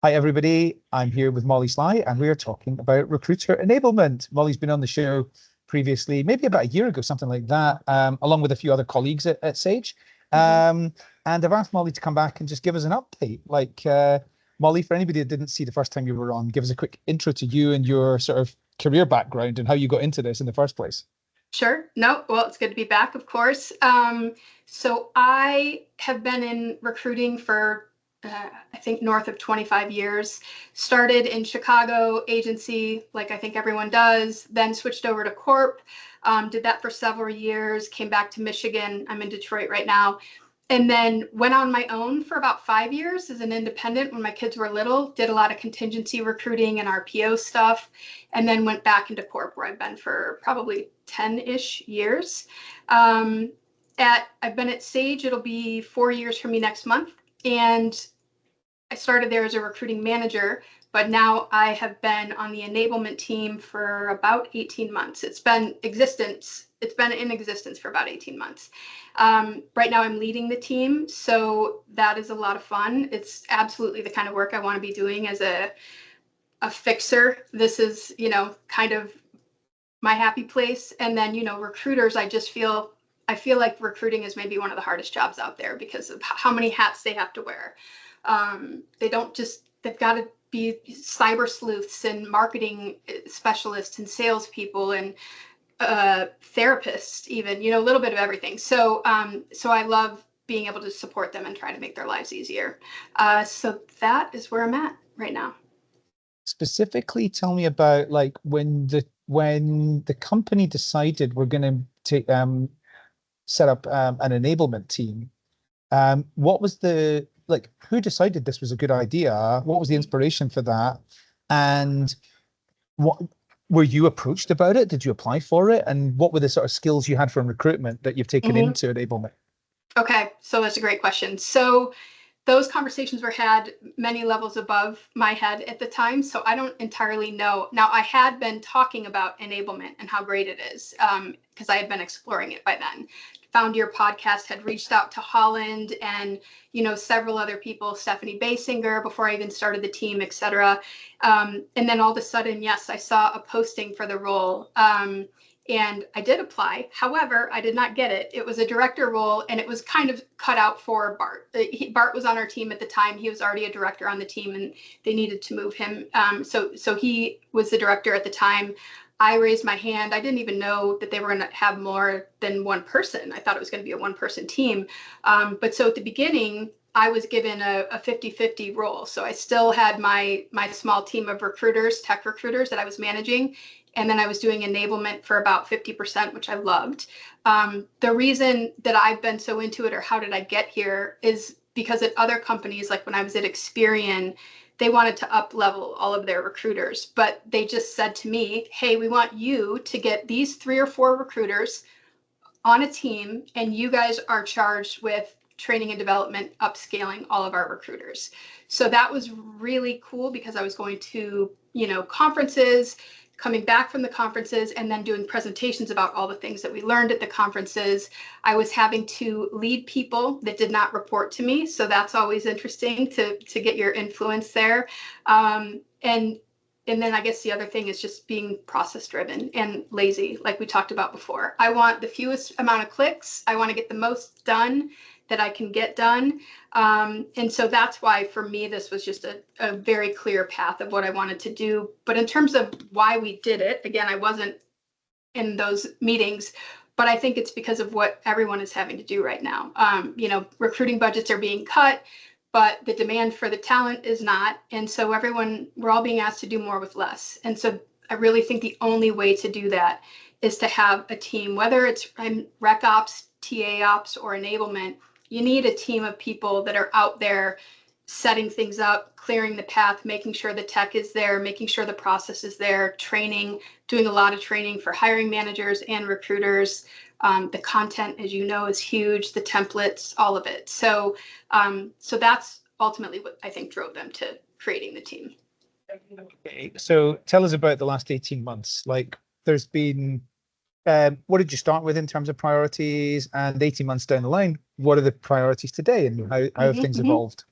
Hi, everybody. I'm here with Molly Sly, and we are talking about recruiter enablement. Molly's been on the show previously, maybe about a year ago, something like that, along with a few other colleagues at Sage. And I've asked Molly to come back and just give us an update. Molly, for anybody that didn't see the first time you were on, give us a quick intro to you and your sort of career background and how you got into this in the first place. Sure. No, well, it's good to be back, of course. So I have been in recruiting for, I think, north of 25 years. Started in Chicago agency, like I think everyone does, then switched over to Corp, did that for several years, came back to Michigan. I'm in Detroit right now. And then went on my own for about 5 years as an independent when my kids were little, did a lot of contingency recruiting and RPO stuff, and then went back into Corp where I've been for probably 10-ish years. I've been at Sage, it'll be 4 years for me next month. And I started there as a recruiting manager, but now I have been on the enablement team for about 18 months. It's been in existence for about 18 months. Right now I'm leading the team, so that is a lot of fun. It's absolutely the kind of work I want to be doing as a fixer. This is, kind of my happy place. And then, recruiters, I feel like recruiting is maybe one of the hardest jobs out there because of how many hats they have to wear. They've got to be cyber sleuths and marketing specialists and salespeople and therapists, even, a little bit of everything. So I love being able to support them and try to make their lives easier. So that is where I'm at right now. Specifically, tell me about when the company decided we're going to set up an enablement team. What was who decided this was a good idea? What was the inspiration for that? And what were you approached about it? Did you apply for it? And what were the sort of skills you had from recruitment that you've taken into enablement? Okay, so that's a great question. So those conversations were had many levels above my head at the time, so I don't entirely know. Now, I had been talking about enablement and how great it is, because I had been exploring it by then. Found your podcast, had reached out to Holland and, several other people, Stephanie Basinger, before I even started the team, etc. And then all of a sudden, yes, I saw a posting for the role. And I did apply. However, I did not get it. It was a director role, and it was kind of cut out for Bart. Bart was on our team at the time. He was already a director on the team, and they needed to move him. So he was the director at the time. I raised my hand. I didn't even know that they were going to have more than one person. I thought it was going to be a one-person team. But so at the beginning, I was given a 50-50 role. So I still had my small team of recruiters, tech recruiters that I was managing. And then I was doing enablement for about 50%, which I loved. The reason that I've been so into it, or how did I get here, is because at other companies, like when I was at Experian, they wanted to up level all of their recruiters, but they just said to me, hey, we want you to get these 3 or 4 recruiters on a team, and you guys are charged with training and development, upscaling all of our recruiters. So that was really cool because I was going to, conferences, coming back from the conferences, and then doing presentations about all the things that we learned at the conferences. I was having to lead people that did not report to me. So that's always interesting to get your influence there. And then I guess the other thing is just being process driven and lazy, like we talked about before. I want the fewest amount of clicks. I want to get the most done that I can get done. And so that's why, for me, this was just a very clear path of what I wanted to do. But in terms of why we did it, again, I wasn't in those meetings, but I think it's because of what everyone is having to do right now. Recruiting budgets are being cut, but the demand for the talent is not. And so we're all being asked to do more with less. And so I really think the only way to do that is to have a team, whether it's rec ops, TA ops, or enablement. You need a team of people that are out there setting things up, clearing the path, making sure the tech is there, making sure the process is there, training, doing a lot of training for hiring managers and recruiters. The content, as you know, is huge, the templates, all of it. So that's ultimately what I think drove them to creating the team. Okay, so tell us about the last 18 months. There's been, what did you start with in terms of priorities? And 18 months down the line, what are the priorities today, and how have things evolved?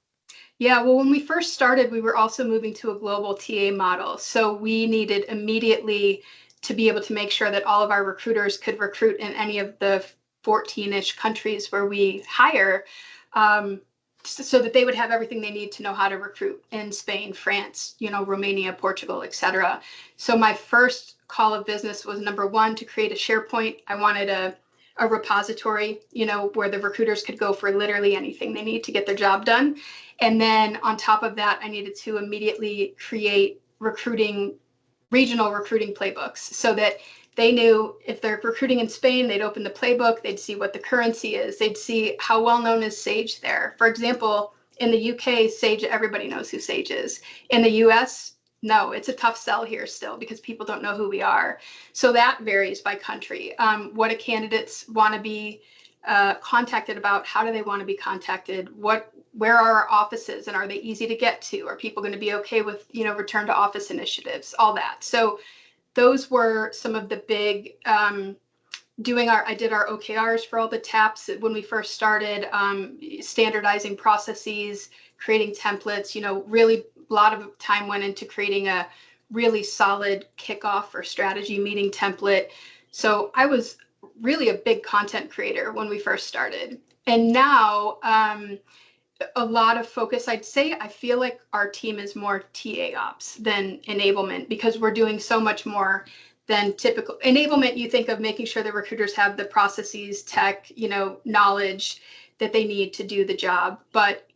Yeah, well, when we first started, we were also moving to a global TA model. So we needed immediately to be able to make sure that all of our recruiters could recruit in any of the 14-ish countries where we hire, so that they would have everything they need to know how to recruit in Spain, France, Romania, Portugal, etc. So my first call of business was, number one, to create a SharePoint. I wanted a repository, where the recruiters could go for literally anything they need to get their job done. And then on top of that, I needed to immediately create regional recruiting playbooks, so that they knew if they're recruiting in Spain, they'd open the playbook, they'd see what the currency is, they'd see how well known is Sage there. For example, in the UK, Sage, everybody knows who Sage is. In the US, no, it's a tough sell here still because people don't know who we are. So that varies by country. What do candidates want to be contacted about? How do they want to be contacted? Where are our offices, and are they easy to get to? Are people going to be okay with, return to office initiatives, all that? So those were some of the big, I did our OKRs for all the TAPs when we first started, standardizing processes, creating templates, really a lot of time went into creating a really solid kickoff or strategy meeting template. So I was really a big content creator when we first started. And now, a lot of focus, I'd say, I feel like our team is more TA ops than enablement, because we're doing so much more than typical enablement. You think of making sure the recruiters have the processes, tech, knowledge that they need to do the job. But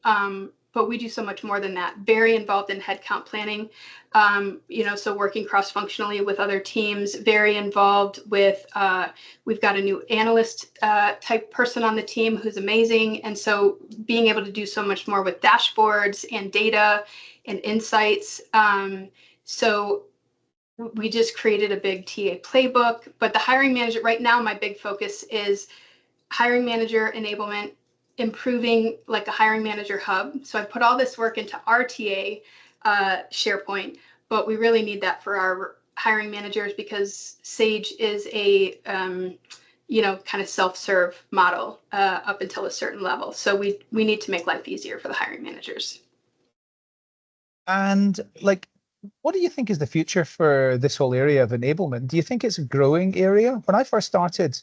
we do so much more than that. Very involved in headcount planning, so working cross-functionally with other teams. Very involved with, we've got a new analyst type person on the team who's amazing. And so being able to do so much more with dashboards and data and insights. So we just created a big TA playbook. But the hiring manager, right now, my big focus is hiring manager enablement, improving like a hiring manager hub. So I put all this work into RTA SharePoint, but we really need that for our hiring managers, because Sage is a kind of self-serve model up until a certain level. So we need to make life easier for the hiring managers. And like, what do you think is the future for this whole area of enablement? Do you think it's a growing area? When I first started,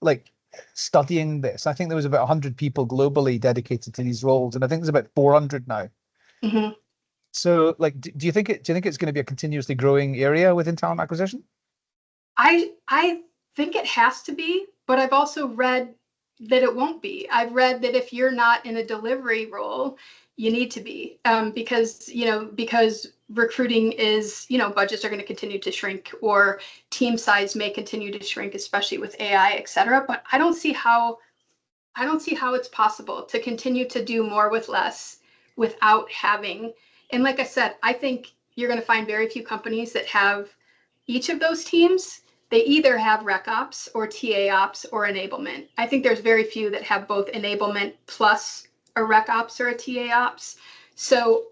like studying this, I think there was about 100 people globally dedicated to these roles, and I think there's about 400 now. Mm-hmm. So, like, do you think it's going to be a continuously growing area within talent acquisition? I think it has to be, but I've also read that it won't be. I've read that if you're not in a delivery role, you need to be, because recruiting is, budgets are going to continue to shrink, or team size may continue to shrink, especially with AI, et cetera. But I don't see how it's possible to continue to do more with less without having. And like I said, I think you're going to find very few companies that have each of those teams. They either have rec ops or TA ops or enablement. I think there's very few that have both enablement plus a rec ops or a TA ops. So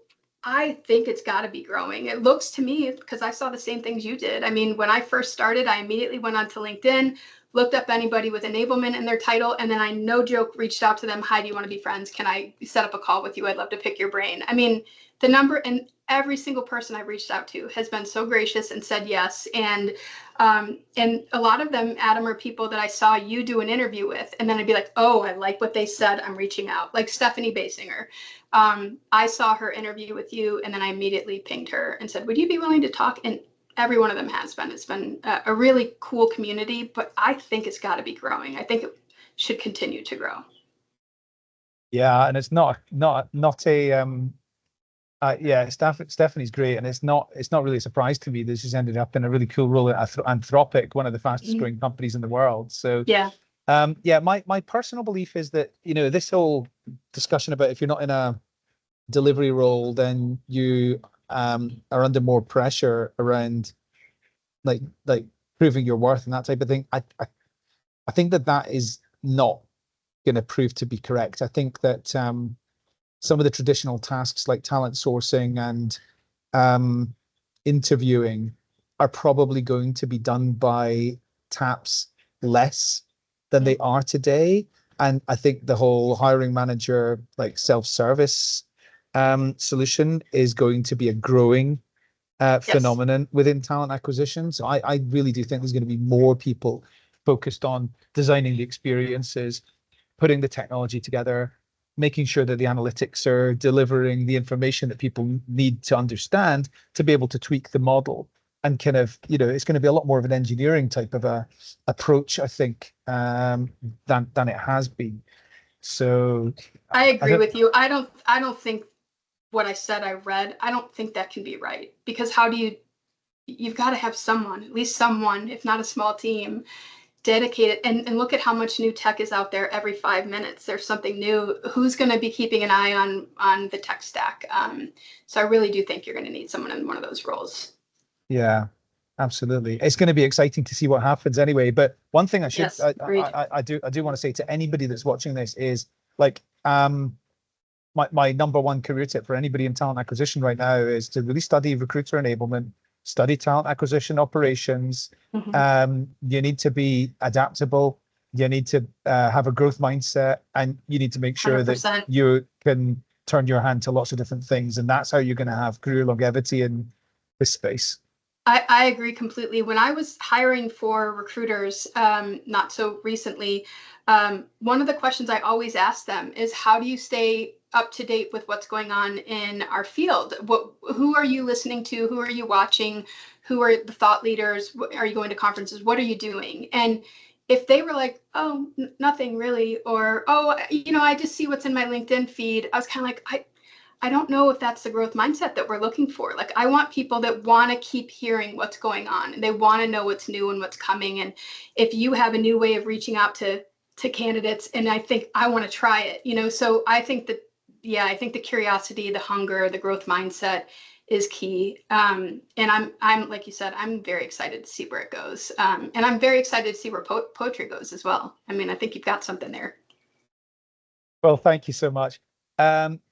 I think it's got to be growing. It looks to me, because I saw the same things you did. I mean, when I first started, I immediately went onto LinkedIn, looked up anybody with enablement in their title, and then I, no joke, reached out to them. Hi, do you want to be friends? Can I set up a call with you? I'd love to pick your brain. I mean, the number, and every single person I've reached out to has been so gracious and said yes. And a lot of them, Adam, are people that I saw you do an interview with, and then I'd be like, oh, I like what they said, I'm reaching out. Like Stephanie Basinger. I saw her interview with you, and then I immediately pinged her and said, would you be willing to talk? And every one of them has been. It's been a really cool community, but I think it's got to be growing. I think it should continue to grow. Yeah, and it's not a yeah, Stephanie's great, and it's not really a surprise to me that she's ended up in a really cool role at Anthropic, one of the fastest growing companies in the world. So yeah, yeah, my personal belief is that, this whole discussion about if you're not in a delivery role, then you are under more pressure around like proving your worth and that type of thing. I think that is not going to prove to be correct. I think that some of the traditional tasks like talent sourcing and interviewing are probably going to be done by TAPs less than they are today. And I think the whole hiring manager, like self-service solution is going to be a growing Yes. phenomenon within talent acquisition. So I really do think there's going to be more people focused on designing the experiences, putting the technology together, making sure that the analytics are delivering the information that people need to understand to be able to tweak the model. And kind of, it's going to be a lot more of an engineering type of a approach, I think, than it has been. So I I agree don't, with you. I don't think what I said I read, I don't think that can be right. Because how do you've got to have someone, at least someone, if not a small team, dedicated, and look at how much new tech is out there every 5 minutes. There's something new. Who's going to be keeping an eye on the tech stack? So I really do think you're going to need someone in one of those roles. yeah, absolutely. It's going to be exciting to see what happens anyway. But one thing Yes, agreed. I do want to say to anybody that's watching this is like, my number one career tip for anybody in talent acquisition right now is to really study recruiter enablement, study talent acquisition operations. Mhm. You need to be adaptable. You need to have a growth mindset, and you need to make sure that 100%. you can turn your hand to lots of different things. And that's how you're going to have career longevity in this space. I agree completely. When I was hiring for recruiters, not so recently, one of the questions I always ask them is, how do you stay up to date with what's going on in our field? Who are you listening to? Who are you watching? Who are the thought leaders? Are you going to conferences? What are you doing? And if they were like, oh, nothing really, or, oh, I just see what's in my LinkedIn feed, I was kind of like, I don't know if that's the growth mindset that we're looking for. Like, I want people that want to keep hearing what's going on, and they want to know what's new and what's coming. And if you have a new way of reaching out to candidates, and I think I want to try it, so I think that, yeah, I think the curiosity, the hunger, the growth mindset is key. And I'm like you said, I'm very excited to see where it goes. And I'm very excited to see where poetry goes as well. I mean, I think you've got something there. Well, thank you so much.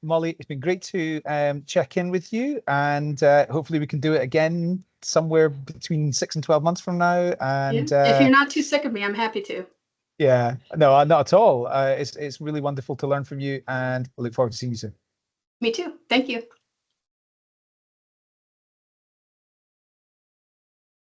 Molly, it's been great to check in with you, and hopefully we can do it again somewhere between 6 and 12 months from now. Yeah. And If you're not too sick of me, I'm happy to. yeah, no, not at all. It's really wonderful to learn from you, and I look forward to seeing you soon. Me too. Thank you.